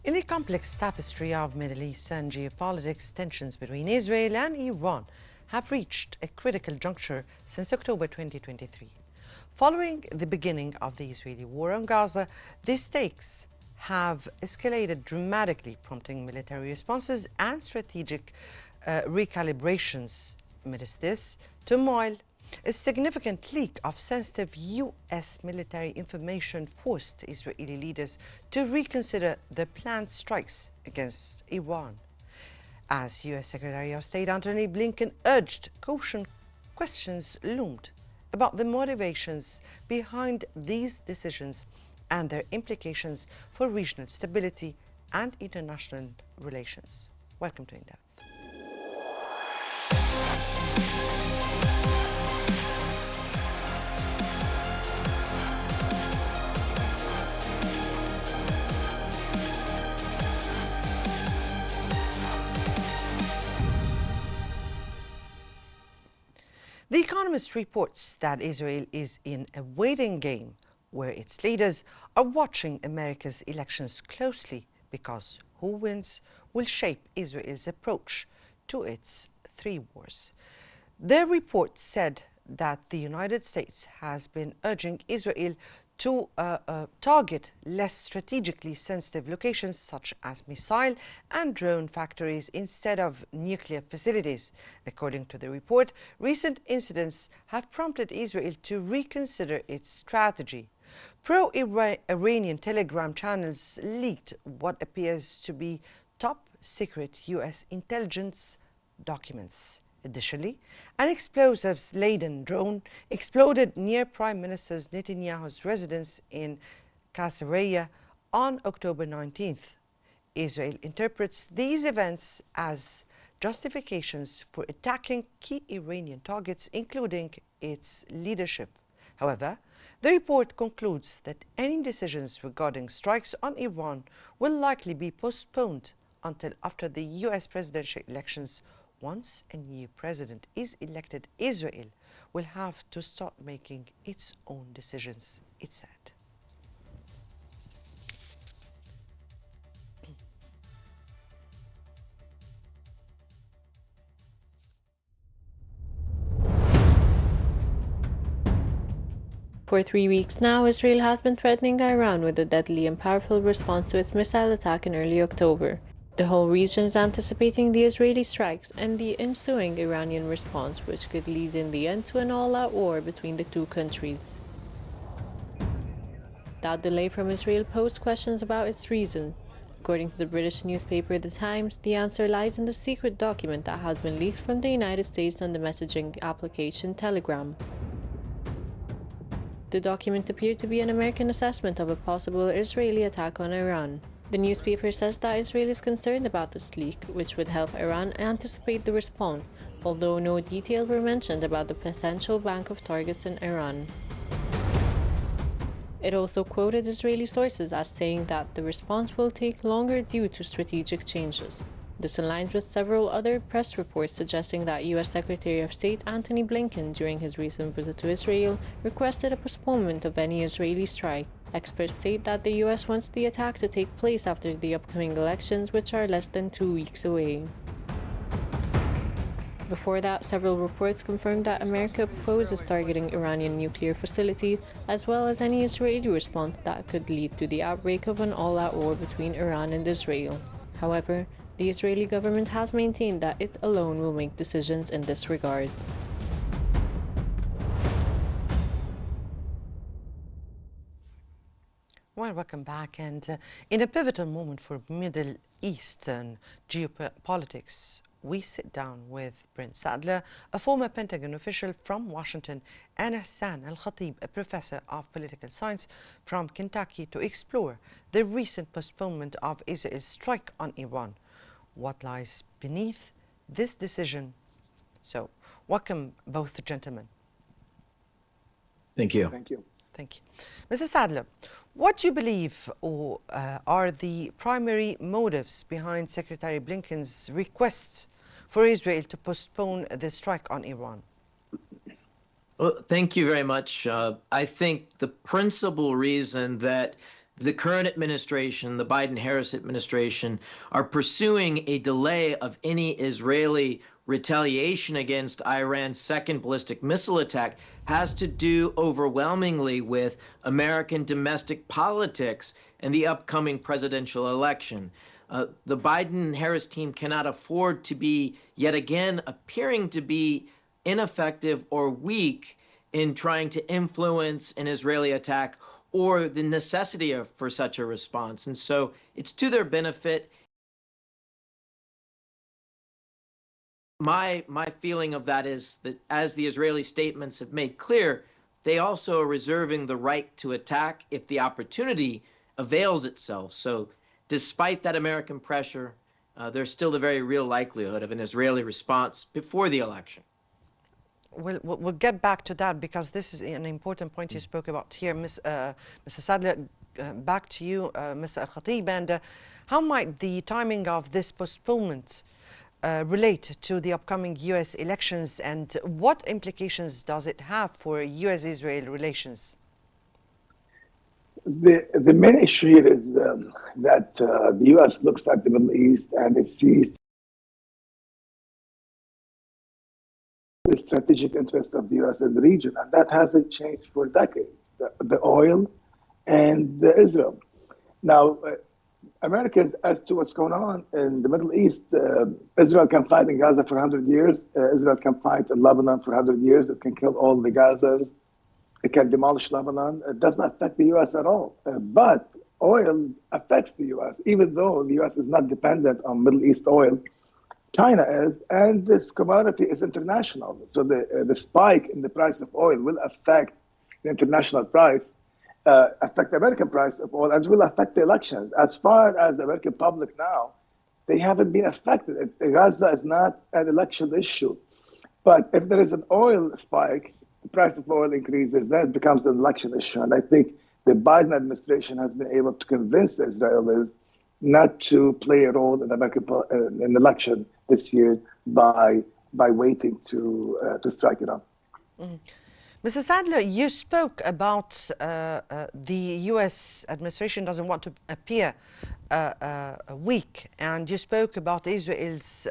In the complex tapestry of Middle East and geopolitics, tensions between Israel and Iran have reached a critical juncture since October 2023. Following the beginning of the Israeli war on Gaza, the stakes have escalated dramatically, prompting military responses and strategic recalibrations. Amidst this turmoil, a significant leak of sensitive U.S. military information forced Israeli leaders to reconsider their planned strikes against Iran. As U.S. Secretary of State Antony Blinken urged caution, questions loomed about the motivations behind these decisions and their implications for regional stability and international relations. Welcome to In Depth. The Economist reports that Israel is in a waiting game where its leaders are watching America's elections closely because who wins will shape Israel's approach to its three wars. Their report said that the United States has been urging Israel to target less strategically sensitive locations such as missile and drone factories instead of nuclear facilities. According to the report, recent incidents have prompted Israel to reconsider its strategy. Pro-Iranian Telegram channels leaked what appears to be top-secret U.S. intelligence documents. Additionally, an explosives-laden drone exploded near Prime Minister Netanyahu's residence in Qasseriyah on October 19th. Israel interprets these events as justifications for attacking key Iranian targets, including its leadership. However, the report concludes that any decisions regarding strikes on Iran will likely be postponed until after the U.S. presidential elections. Once a new president is elected, Israel will have to start making its own decisions, it said. For 3 weeks now, Israel has been threatening Iran with a deadly and powerful response to its missile attack in early October. The whole region is anticipating the Israeli strikes and the ensuing Iranian response, which could lead in the end to an all-out war between the two countries. That delay from Israel posed questions about its reasons. According to the British newspaper The Times, the answer lies in the secret document that has been leaked from the United States on the messaging application Telegram. The document appeared to be an American assessment of a possible Israeli attack on Iran. The newspaper says that Israel is concerned about this leak, which would help Iran anticipate the response, although no details were mentioned about the potential bank of targets in Iran. It also quoted Israeli sources as saying that the response will take longer due to strategic changes. This aligns with several other press reports suggesting that U.S. Secretary of State Antony Blinken, during his recent visit to Israel, requested a postponement of any Israeli strike. Experts state that the U.S. wants the attack to take place after the upcoming elections, which are less than 2 weeks away. Before that, several reports confirmed that America opposes targeting Iranian nuclear facility, as well as any Israeli response that could lead to the outbreak of an all-out war between Iran and Israel. However, the Israeli government has maintained that it alone will make decisions in this regard. Well, welcome back. And in a pivotal moment for Middle Eastern geopolitics, we sit down with Brent Sadler, a former Pentagon official from Washington, and Hassan Al-Khatib, a professor of political science from Kentucky, to explore the recent postponement of Israel's strike on Iran. What lies beneath this decision? So, welcome both gentlemen. Thank you. Thank you. Thank you. Mr. Sadler, what do you believe are the primary motives behind Secretary Blinken's request for Israel to postpone the strike on Iran? Well, thank you very much. I think the principal reason that the current administration, the Biden-Harris administration, are pursuing a delay of any Israeli retaliation against Iran's second ballistic missile attack has to do overwhelmingly with American domestic politics and the upcoming presidential election. The Biden-Harris team cannot afford to be yet again appearing to be ineffective or weak in trying to influence an Israeli attack or the necessity for such a response. And so it's to their benefit. My feeling of that is that, as the Israeli statements have made clear, they also are reserving the right to attack if the opportunity avails itself. So despite that American pressure, there's still the very real likelihood of an Israeli response before the election. We'll get back to that, because this is an important point you spoke about here. Mr. Sadler, back to you, Mr. Al-Khatib. And how might the timing of this postponement relate to the upcoming U.S. elections, and what implications does it have for U.S.-Israel relations? The main issue here is that the U.S. looks at the Middle East and it sees the strategic interest of the U.S. in the region, and that hasn't changed for decades. The oil and Israel. Now, Americans, as to what's going on in the Middle East, Israel can fight in Gaza for 100 years. Israel can fight in Lebanon for 100 years. It can kill all the Gazans. It can demolish Lebanon. It does not affect the U.S. at all. But oil affects the U.S., even though the U.S. is not dependent on Middle East oil. China is, and this commodity is international. So the spike in the price of oil will affect the international price, affect the American price of oil, and will affect the elections. As far as the American public now, they haven't been affected. Gaza is not an election issue. But if there is an oil spike, the price of oil increases, then it becomes an election issue. And I think the Biden administration has been able to convince the Israelis not to play a role in the American in the election this year by waiting to strike it up. Mm-hmm. Mr. Sadler, you spoke about the U.S. administration doesn't want to appear weak, and you spoke about Israel's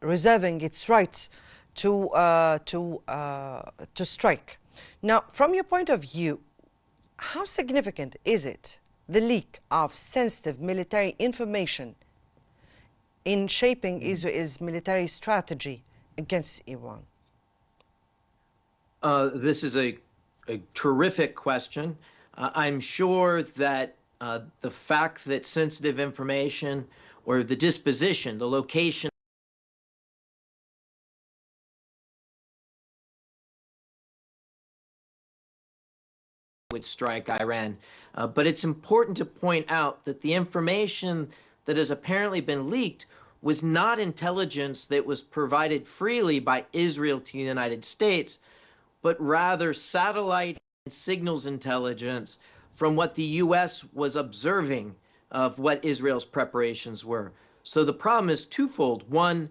reserving its right to strike. Now, from your point of view, how significant is it, the leak of sensitive military information, in shaping Israel's military strategy against Iran? This is a terrific question. I'm sure that the fact that sensitive information or the disposition, the location would strike Iran. But it's important to point out that the information that has apparently been leaked was not intelligence that was provided freely by Israel to the United States, but rather satellite and signals intelligence from what the U.S. was observing of what Israel's preparations were. So the problem is twofold. One,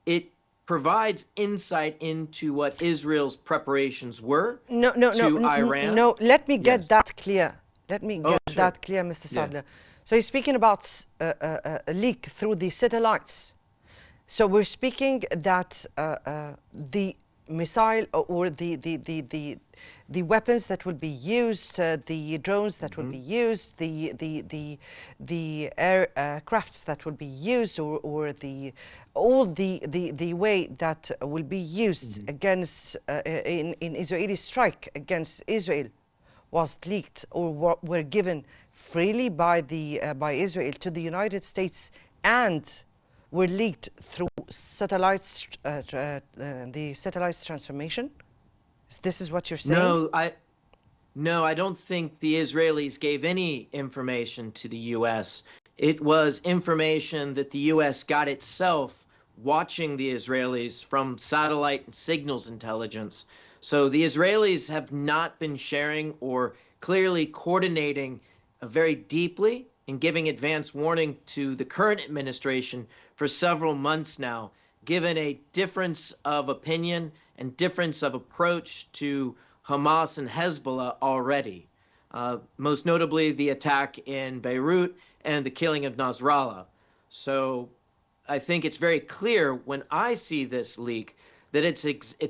it provides insight into what Israel's preparations were to Iran. No, let me get that clear. Let me get that clear, Mr. Sadler. Yeah. So you're speaking about a leak through the satellites. So we're speaking that the missile or the weapons that will be used, the drones that will be used, the aircrafts that will be used, or all the way that will be used against in Israeli strike against Israel was leaked or were given freely by Israel to the United States and were leaked through satellites, the satellites transformation? This is what you're saying? No, I don't think the Israelis gave any information to the U.S. It was information that the U.S. got itself watching the Israelis from satellite and signals intelligence. So the Israelis have not been sharing or clearly coordinating very deeply and giving advance warning to the current administration for several months now, given a difference of opinion and difference of approach to Hamas and Hezbollah already. most notably the attack in Beirut and the killing of Nasrallah. So I think it's very clear when I see this leak that it's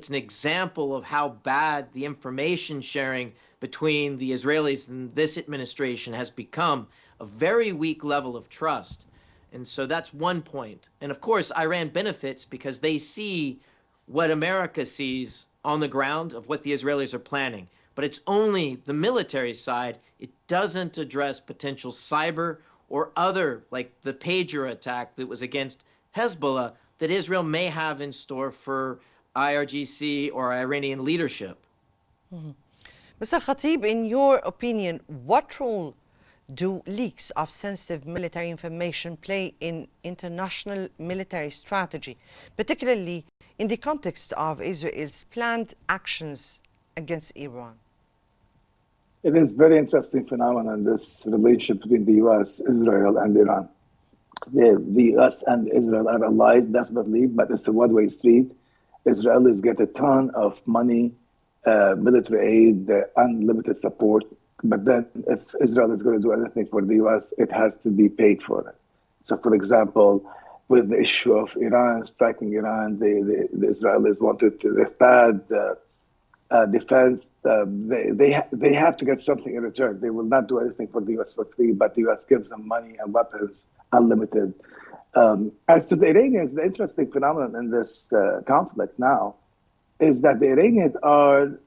an example of how bad the information sharing between the Israelis and this administration has become, a very weak level of trust. And so that's one point. And of course, Iran benefits because they see what America sees on the ground of what the Israelis are planning. But it's only the military side. It doesn't address potential cyber or other, like the pager attack that was against Hezbollah, that Israel may have in store for IRGC or Iranian leadership. Mr. Khatib, in your opinion, what role do leaks of sensitive military information play in international military strategy, particularly in the context of Israel's planned actions against Iran? It is very interesting phenomenon, this relationship between the U.S., Israel, and Iran. The U.S. and Israel are allies, definitely, but it's a one-way street. Israelis get a ton of money, military aid, unlimited support. But then if Israel is going to do anything for the U.S., it has to be paid for it. So, for example, with the issue of Iran, striking Iran, the Israelis wanted to, the THAAD defense, they have to get something in return. They will not do anything for the U.S. for free, but the U.S. gives them money and weapons, unlimited. As to the Iranians, the interesting phenomenon in this conflict now is that the Iranians are,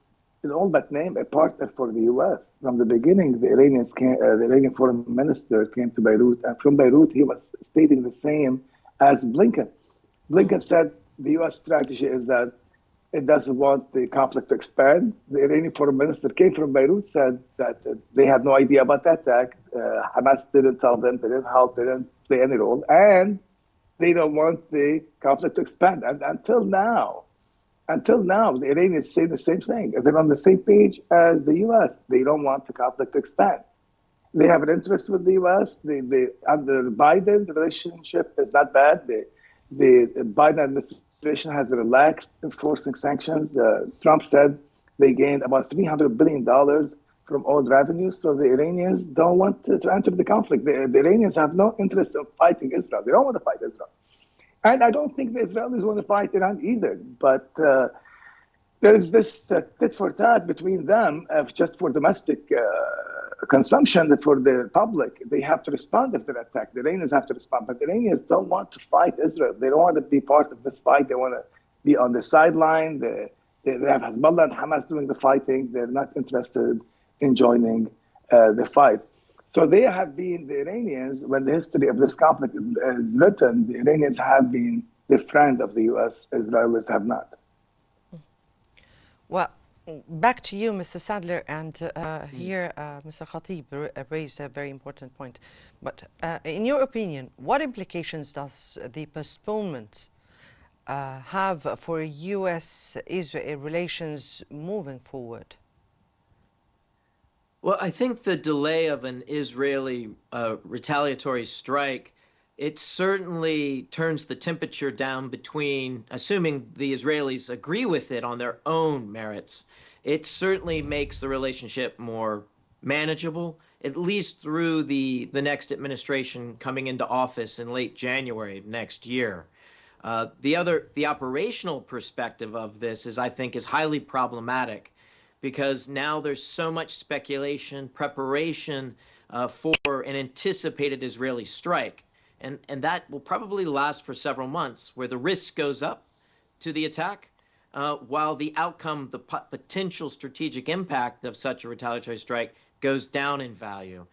in all but name, a partner for the U.S. From the beginning, the Iranian foreign minister came to Beirut, and from Beirut, he was stating the same as Blinken. Blinken said the U.S. strategy is that it doesn't want the conflict to expand. The Iranian foreign minister came from Beirut, said that they had no idea about that attack. Hamas didn't tell them, they didn't help, they didn't play any role, and they don't want the conflict to expand. And until now, the Iranians say the same thing. They're on the same page as the U.S. They don't want the conflict to expand. They have an interest with the U.S. Under Biden, the relationship is not bad. The Biden administration has relaxed enforcing sanctions. Trump said they gained about $300 billion from oil revenues. So the Iranians don't want to enter the conflict. The Iranians have no interest in fighting Israel. They don't want to fight Israel. And I don't think the Israelis want to fight Iran either. But there is this tit for tat between them just for domestic consumption for the public. They have to respond if they're attacked. The Iranians have to respond. But the Iranians don't want to fight Israel. They don't want to be part of this fight. They want to be on the sideline. They have Hezbollah and Hamas doing the fighting. They're not interested in joining the fight. So they have been, the Iranians, when the history of this conflict is written, the Iranians have been the friend of the U.S., Israelis have not. Well, back to you, Mr. Sadler, and here Mr. Khatib raised a very important point. But in your opinion, what implications does the postponement have for U.S.-Israel relations moving forward? Well, I think the delay of an Israeli retaliatory strike, it certainly turns the temperature down between, assuming the Israelis agree with it on their own merits, it certainly makes the relationship more manageable, at least through the next administration coming into office in late January next year. The operational perspective of this is, I think, is highly problematic, because now there's so much speculation, preparation for an anticipated Israeli strike. And that will probably last for several months, where the risk goes up to the attack, while the outcome, the potential strategic impact of such a retaliatory strike goes down in value,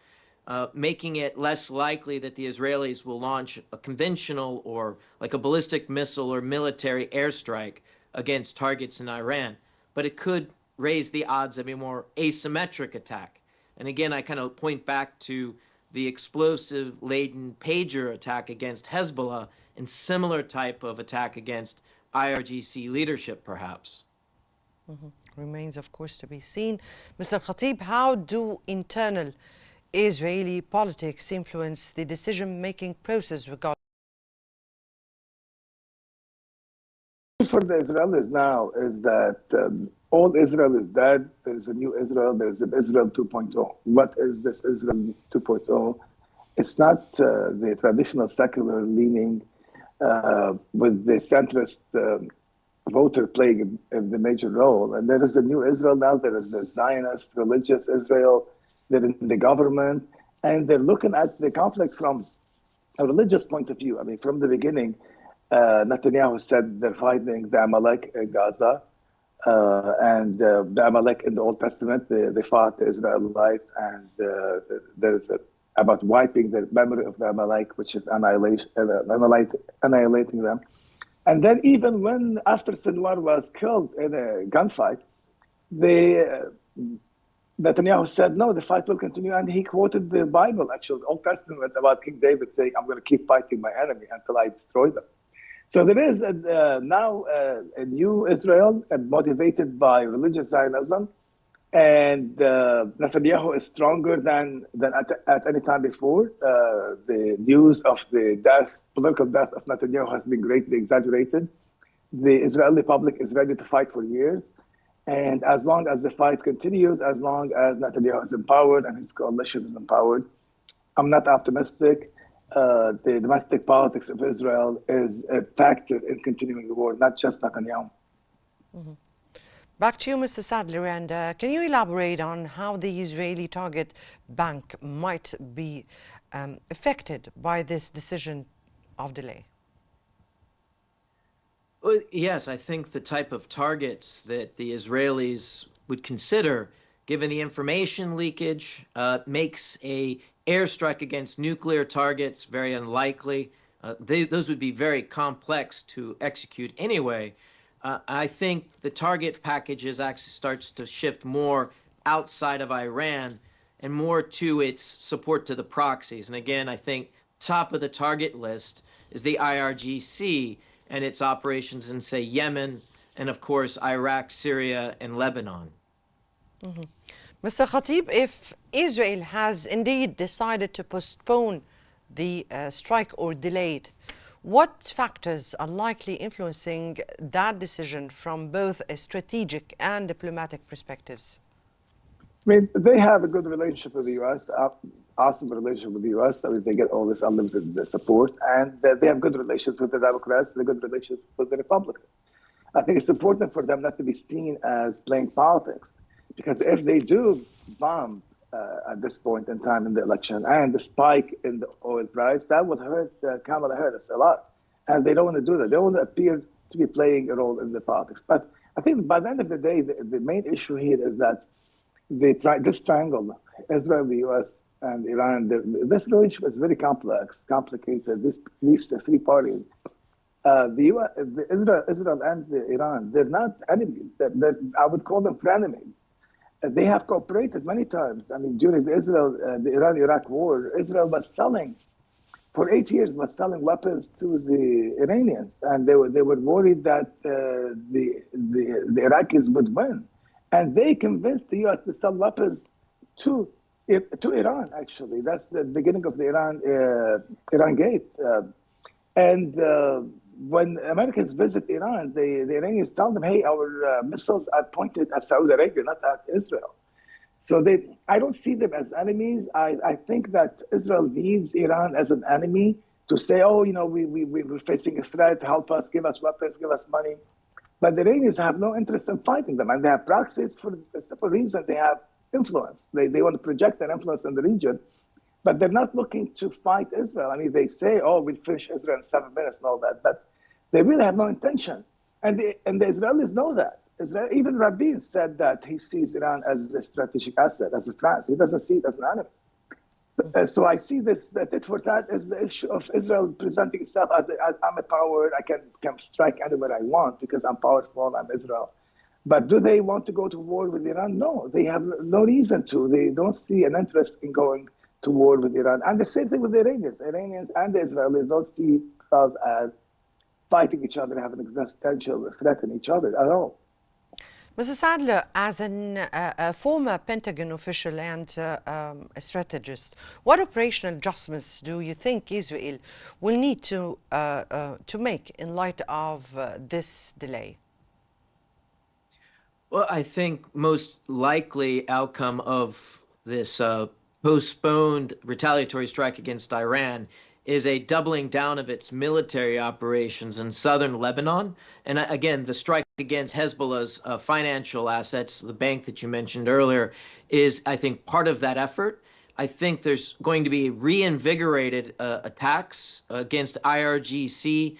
making it less likely that the Israelis will launch a conventional or like a ballistic missile or military airstrike against targets in Iran. But it could raise the odds of a more asymmetric attack. And again, I kind of point back to the explosive-laden pager attack against Hezbollah and similar type of attack against IRGC leadership, perhaps. Remains, of course, to be seen. Mr. Khatib, how do internal Israeli politics influence the decision-making process regarding? For the Israelis now is that all Israel is dead. There is a new Israel. There is an Israel 2.0. What is this Israel 2.0? It's not the traditional secular leaning with the centrist voter playing the major role. And there is a new Israel now. There is a Zionist religious Israel. They're in the government, and they're looking at the conflict from a religious point of view. I mean, from the beginning, Netanyahu said they're fighting the Amalek in Gaza, and the Amalek in the Old Testament, they fought the Israelites, and there's about wiping the memory of the Amalek, which is annihilating them. And then even when, after Sinwar was killed in a gunfight, Netanyahu said, no, the fight will continue. And he quoted the Bible, actually, the Old Testament, about King David saying, I'm going to keep fighting my enemy until I destroy them. So there is now a new Israel motivated by religious Zionism. And Netanyahu is stronger than at any time before. The news of the political death of Netanyahu has been greatly exaggerated. The Israeli public is ready to fight for years. And as long as the fight continues, as long as Netanyahu is empowered and his coalition is empowered, I'm not optimistic. The domestic politics of Israel is a factor in continuing the war, not just Netanyahu. Mm-hmm. Back to you, Mr. Sadler, and can you elaborate on how the Israeli target bank might be affected by this decision of delay? Well, yes, I think the type of targets that the Israelis would consider, given the information leakage, makes a airstrike against nuclear targets very unlikely. Those would be very complex to execute anyway. I think the target packages actually starts to shift more outside of Iran and more to its support to the proxies. And again, I think top of the target list is the IRGC and its operations in, say, Yemen, and of course, Iraq, Syria, and Lebanon. Mm-hmm. Mr. Khatib, if Israel has indeed decided to postpone the strike or delay it, what factors are likely influencing that decision from both a strategic and diplomatic perspectives? I mean, they have a good relationship with the U.S., awesome relationship with the U.S. I mean, they get all this unlimited support, and they have good relations with the Democrats, they have good relations with the Republicans. I think it's important for them not to be seen as playing politics, because if they do bomb at this point in time in the election and the spike in the oil price, that would hurt Kamala Harris a lot. And they don't want to do that. They don't want to appear to be playing a role in the politics. But I think by the end of the day, the main issue here is that this triangle, Israel, the U.S., and Iran, this relationship is very complicated. These three parties, Israel and Iran, they're not enemies. I would call them frenemies. They have cooperated many times. I mean, during the Iran-Iraq war, Israel was selling, for 8 years, was selling weapons to the Iranians, and they were worried that the Iraqis would win, and they convinced the U.S. to sell weapons to Iran. Actually, that's the beginning of the Iran Gate, when Americans visit Iran, the Iranians tell them, hey, our missiles are pointed at Saudi Arabia, not at Israel. So I don't see them as enemies. I think that Israel needs Iran as an enemy to say, oh, we're facing a threat, help us, give us weapons, give us money. But the Iranians have no interest in fighting them. And they have proxies for a simple reason. They have influence. They want to project their influence in the region. But they're not looking to fight Israel. I mean, they say, oh, we'll finish Israel in 7 minutes and all that. But they really have no intention. And the Israelis know that. Even Rabin said that he sees Iran as a strategic asset, as a threat. He doesn't see it as an enemy. So I see this, that tit for tat is the issue of Israel presenting itself as I'm a power, I can strike anywhere I want because I'm powerful, I'm Israel. But do they want to go to war with Iran? No, they have no reason to. They don't see an interest in going to war with Iran. And the same thing with the Iranians. Iranians and the Israelis don't see themselves as fighting each other, have an existential threat in each other at all. Mr. Sadler, as a former Pentagon official and a strategist, what operational adjustments do you think Israel will need to make in light of this delay? Well, I think most likely outcome of this postponed retaliatory strike against Iran is a doubling down of its military operations in southern Lebanon. And again, the strike against Hezbollah's financial assets, the bank that you mentioned earlier, is, I think, part of that effort. I think there's going to be reinvigorated attacks against IRGC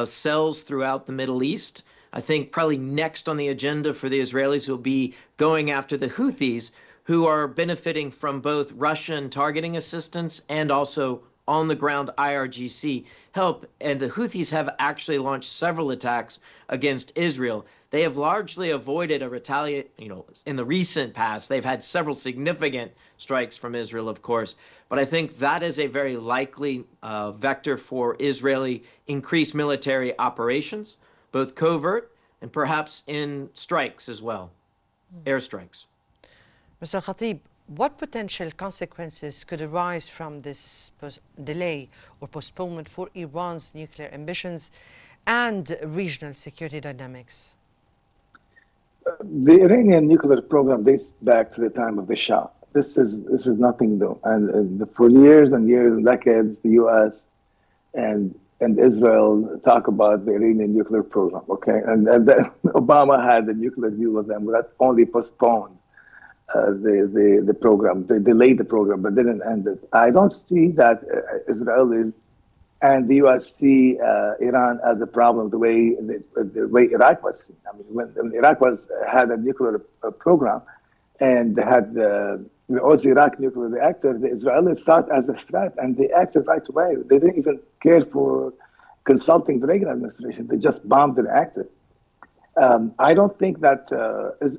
cells throughout the Middle East. I think probably next on the agenda for the Israelis will be going after the Houthis, who are benefiting from both Russian targeting assistance and also on the ground IRGC help. And the Houthis have actually launched several attacks against Israel. They have largely avoided a retaliate, in the recent past. They've had several significant strikes from Israel, of course. But I think that is a very likely vector for Israeli increased military operations, both covert and perhaps in strikes as well, airstrikes. Mr. Khatib, what potential consequences could arise from this delay or postponement for Iran's nuclear ambitions and regional security dynamics? The Iranian nuclear program dates back to the time of the Shah. This is nothing new, and for years and years and decades, the U.S. and Israel talk about the Iranian nuclear program. Okay, and then Obama had a nuclear deal with them that only postponed the program. They delayed the program, but didn't end it. I don't see that Israelis and the U.S. see Iran as a problem the way Iraq was seen. I mean, when Iraq had a nuclear program and they had the Iraq nuclear reactor, the Israelis saw it as a threat and they acted right away. They didn't even care for consulting the Reagan administration. They just bombed the reactor. I don't think that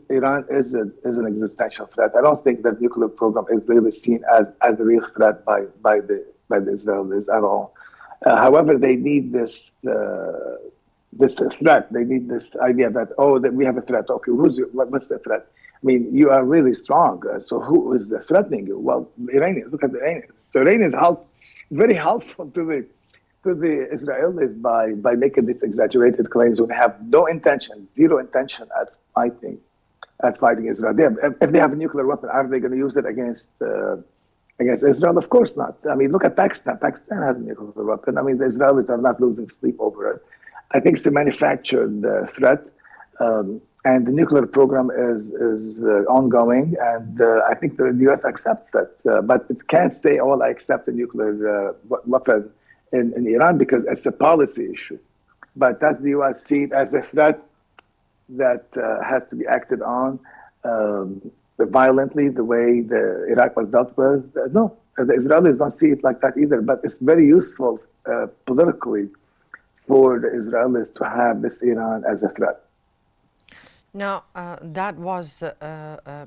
Iran is an existential threat. I don't think that nuclear program is really seen as a real threat by the Israelis at all. However, they need this threat. They need this idea that that we have a threat. Okay, what's the threat? I mean, you are really strong. So who is threatening you? Well, the Iranians. Look at the Iranians. So Iranians very helpful to the Israelis by making these exaggerated claims when they have zero intention at fighting Israel. If they have a nuclear weapon, are they going to use it against Israel? Of course not. I mean, look at Pakistan. Pakistan has a nuclear weapon. I mean, the Israelis are not losing sleep over it. I think it's a manufactured threat, and the nuclear program is ongoing, and I think the U.S. accepts that. But it can't say, "Oh, I accept a nuclear weapon in Iran," because it's a policy issue. But does the U.S. see it as a threat that has to be acted on violently, the way the Iraq was dealt with? No, the Israelis don't see it like that either. But it's very useful politically for the Israelis to have this Iran as a threat. Now, that was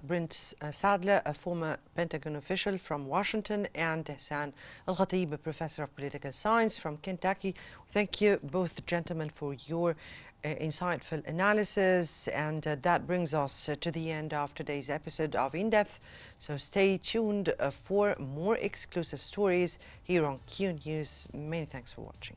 Brent Sadler, a former Pentagon official from Washington, and Hassan Al-Khatib, a professor of political science from Kentucky. Thank you, both gentlemen, for your insightful analysis. And that brings us to the end of today's episode of In Depth. So stay tuned for more exclusive stories here on Q News. Many thanks for watching.